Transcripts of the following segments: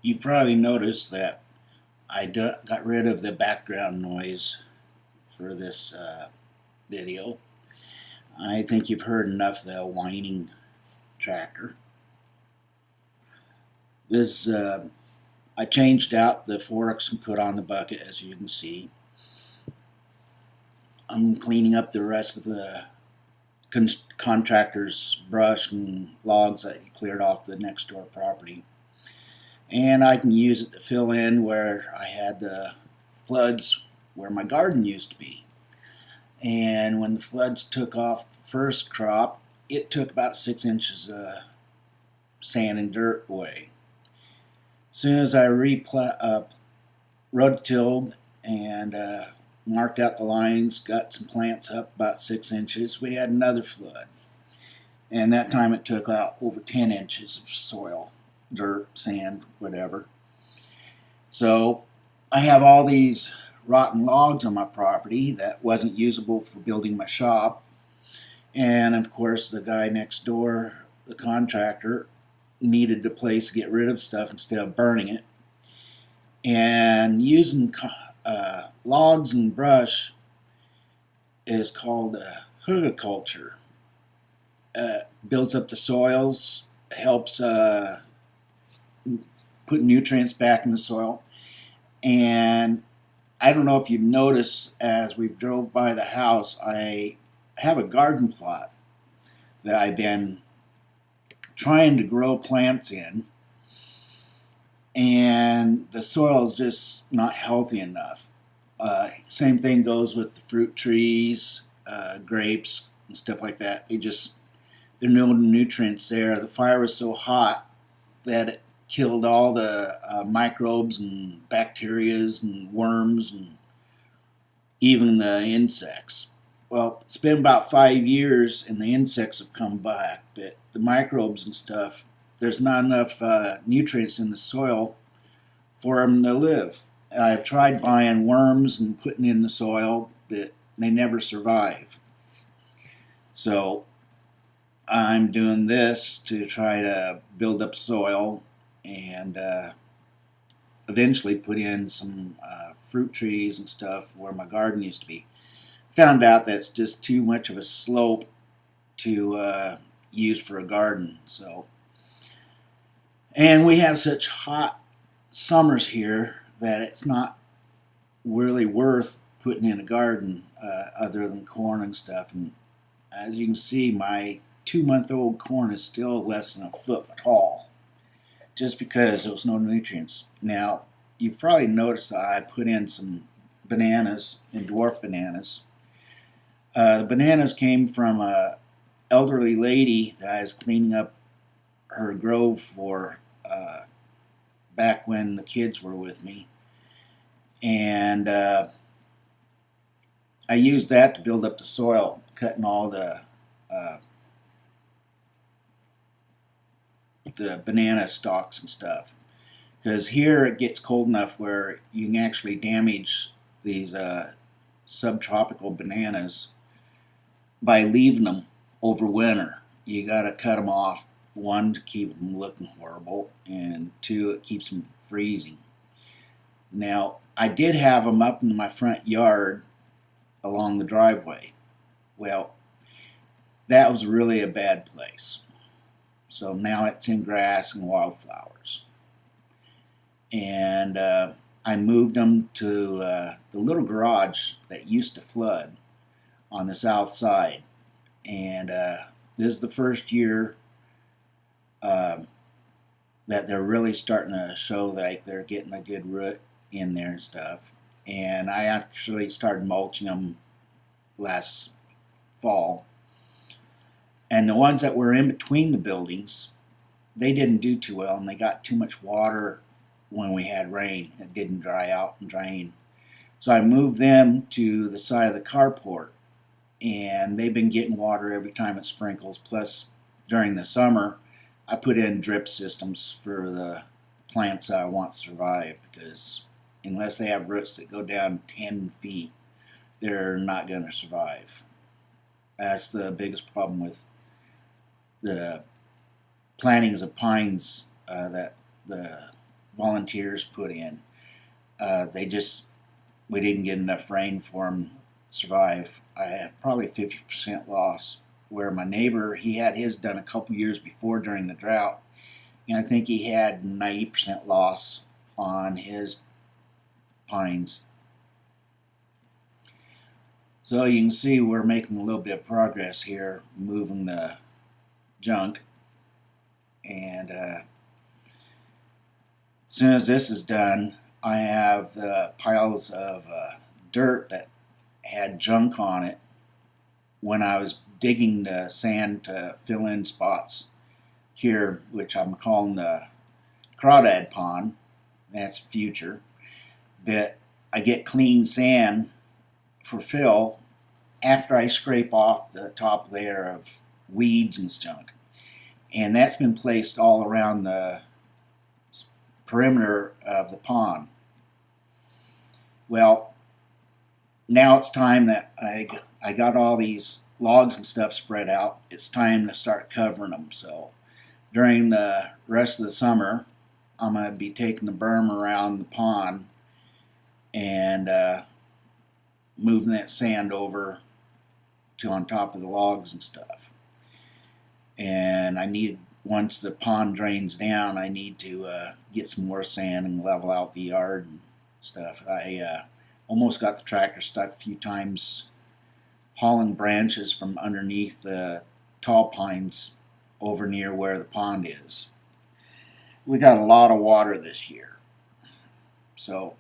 You've probably noticed that got rid of the background noise for this video. I think you've heard enough of the whining tractor. This I changed out the forks and put on the bucket, as you can see. I'm cleaning up the rest of the contractor's brush and logs that he cleared off the next door property. And I can use it to fill in where I had the floods where my garden used to be. And when the floods took off the first crop, it took about 6 inches of sand and dirt away. As soon as I rototilled and marked out the lines, got some plants up about 6 inches, we had another flood. And that time it took out over 10 inches of soil, dirt, sand, whatever. So I have all these rotten logs on my property that wasn't usable for building my shop. And of course the guy next door, the contractor, needed a place to get rid of stuff instead of burning it. And using logs and brush is called hugelkultur. Builds up the soils, helps put nutrients back in the soil. And I don't know if you've noticed, as we've drove by the house, I have a garden plot that I've been trying to grow plants in, and the soil is just not healthy enough. Same thing goes with the fruit trees, grapes, and stuff like that. There are no nutrients there. The fire was so hot that it killed all the microbes and bacterias and worms and even the insects. Well, it's been about 5 years and the insects have come back, but the microbes and stuff, there's not enough nutrients in the soil for them to live. I've tried buying worms and putting in the soil, but they never survive. So I'm doing this to try to build up soil and eventually put in some fruit trees and stuff where my garden used to be. Found out that's just too much of a slope to use for a garden. And we have such hot summers here that it's not really worth putting in a garden other than corn and stuff. And as you can see, my 2-month-old corn is still less than a foot tall, just because there was no nutrients. Now, you've probably noticed that I put in some bananas and dwarf bananas. The bananas came from an elderly lady that I was cleaning up her grove for back when the kids were with me. And I used that to build up the soil, cutting all the banana stalks and stuff. Because here it gets cold enough where you can actually damage these subtropical bananas by leaving them over winter. You got to cut them off. 1, to keep them looking horrible, and 2, it keeps them freezing. Now, I did have them up in my front yard along the driveway. Well, that was really a bad place. So now it's in grass and wildflowers. And I moved them to the little garage that used to flood on the south side. And this is the first year that they're really starting to show like they're getting a good root in there and stuff. And I actually started mulching them last fall. And the ones that were in between the buildings, they didn't do too well, and they got too much water when we had rain. It didn't dry out and drain. So I moved them to the side of the carport, and they've been getting water every time it sprinkles. Plus, during the summer, I put in drip systems for the plants I want to survive, because unless they have roots that go down 10 feet, they're not going to survive. That's the biggest problem with the plantings of pines that the volunteers put in. We didn't get enough rain for them to survive. I had probably 50% loss, where my neighbor, he had his done a couple years before during the drought, and I think he had 90% loss on his pines. So you can see we're making a little bit of progress here, moving the junk. And as soon as this is done, I have the piles of dirt that had junk on it when I was digging the sand to fill in spots here, which I'm calling the crawdad pond. That's future. That I get clean sand for fill after I scrape off the top layer of weeds and junk. And that's been placed all around the perimeter of the pond. Well, now it's time that I got all these logs and stuff spread out. It's time to start covering them. So during the rest of the summer, I'm going to be taking the berm around the pond and moving that sand over to on top of the logs and stuff. And once the pond drains down, I need to get some more sand and level out the yard and stuff. I almost got the tractor stuck a few times hauling branches from underneath the tall pines over near where the pond is. We got a lot of water this year, so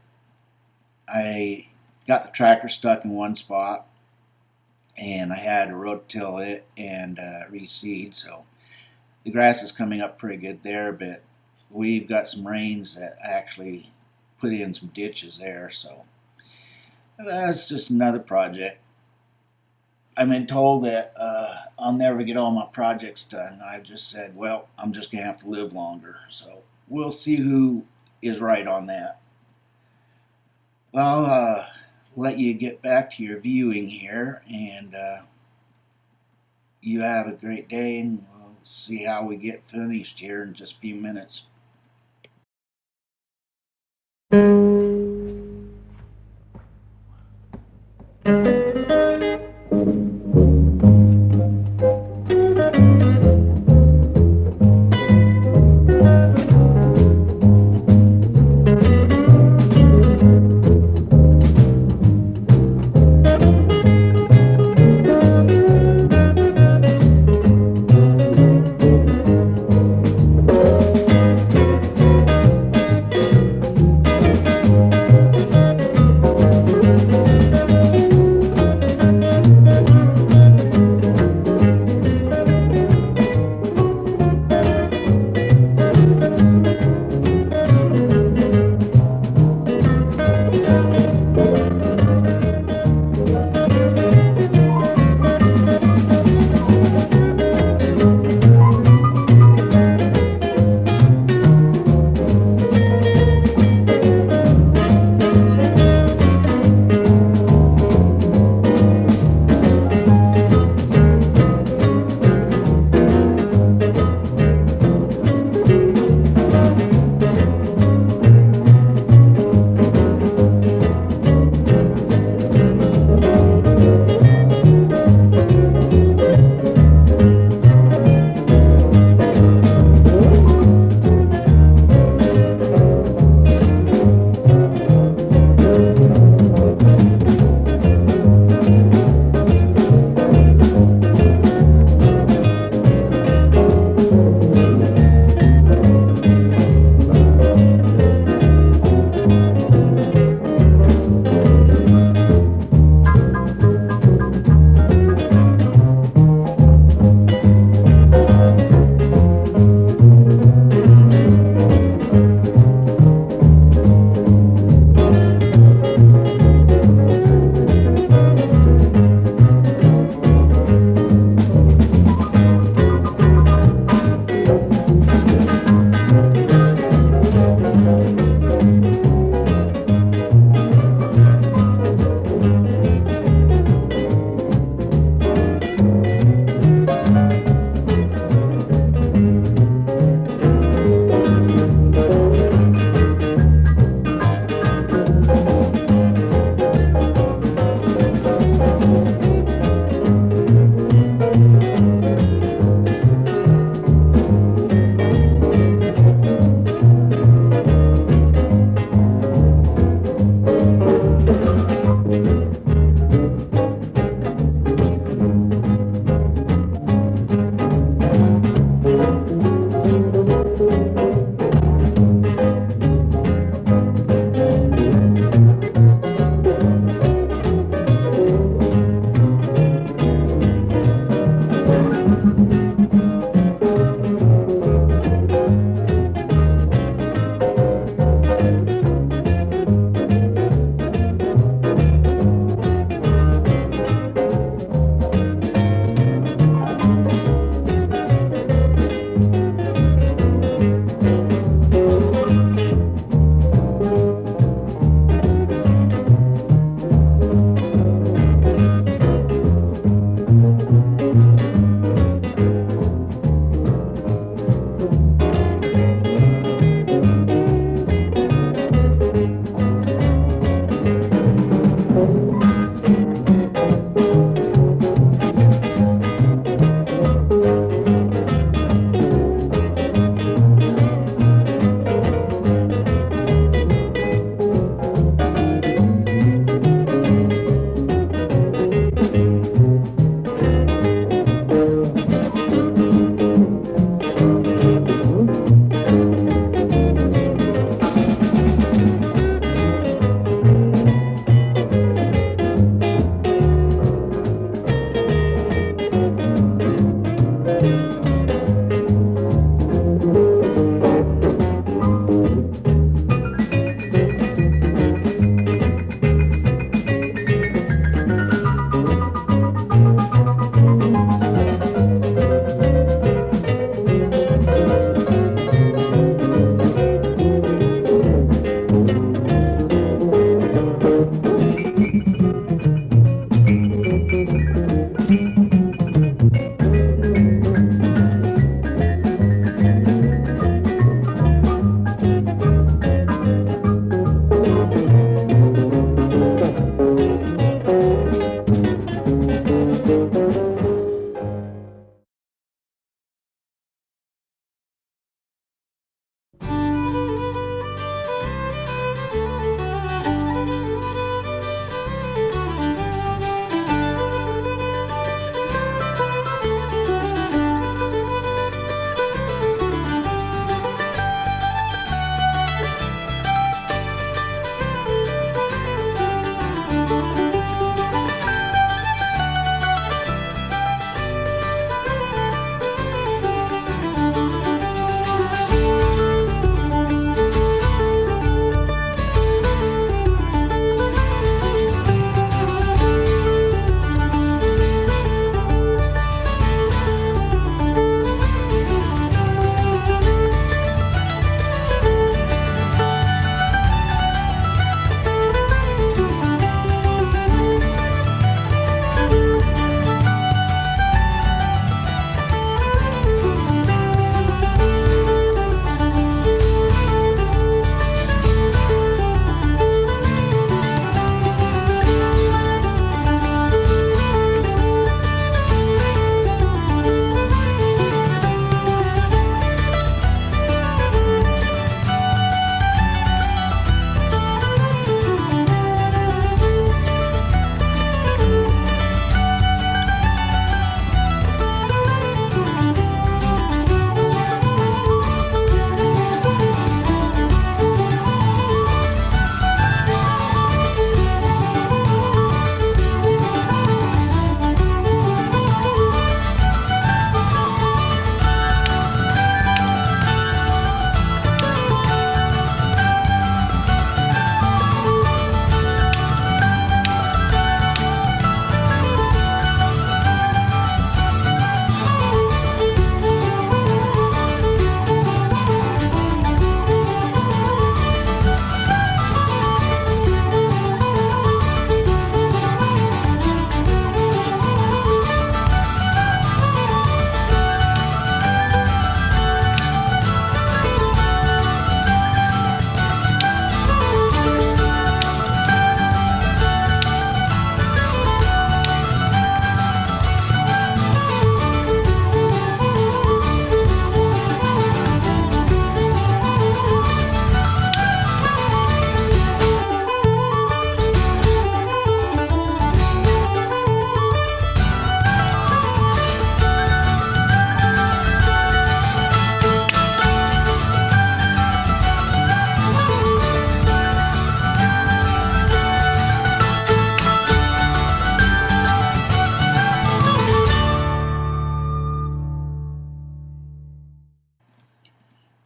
I got the tractor stuck in one spot, and I had to rototill it and reseed. So the grass is coming up pretty good there, but we've got some rains that actually put in some ditches there. So that's just another project. I've been told that I'll never get all my projects done. I just said, well, I'm just going to have to live longer. So we'll see who is right on that. Well, let you get back to your viewing here, and you have a great day, and we'll see how we get finished here in just a few minutes.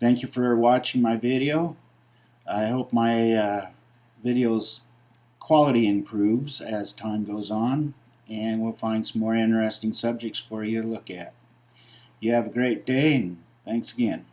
Thank you for watching my video. I hope my video's quality improves as time goes on, and we'll find some more interesting subjects for you to look at. You have a great day, and thanks again.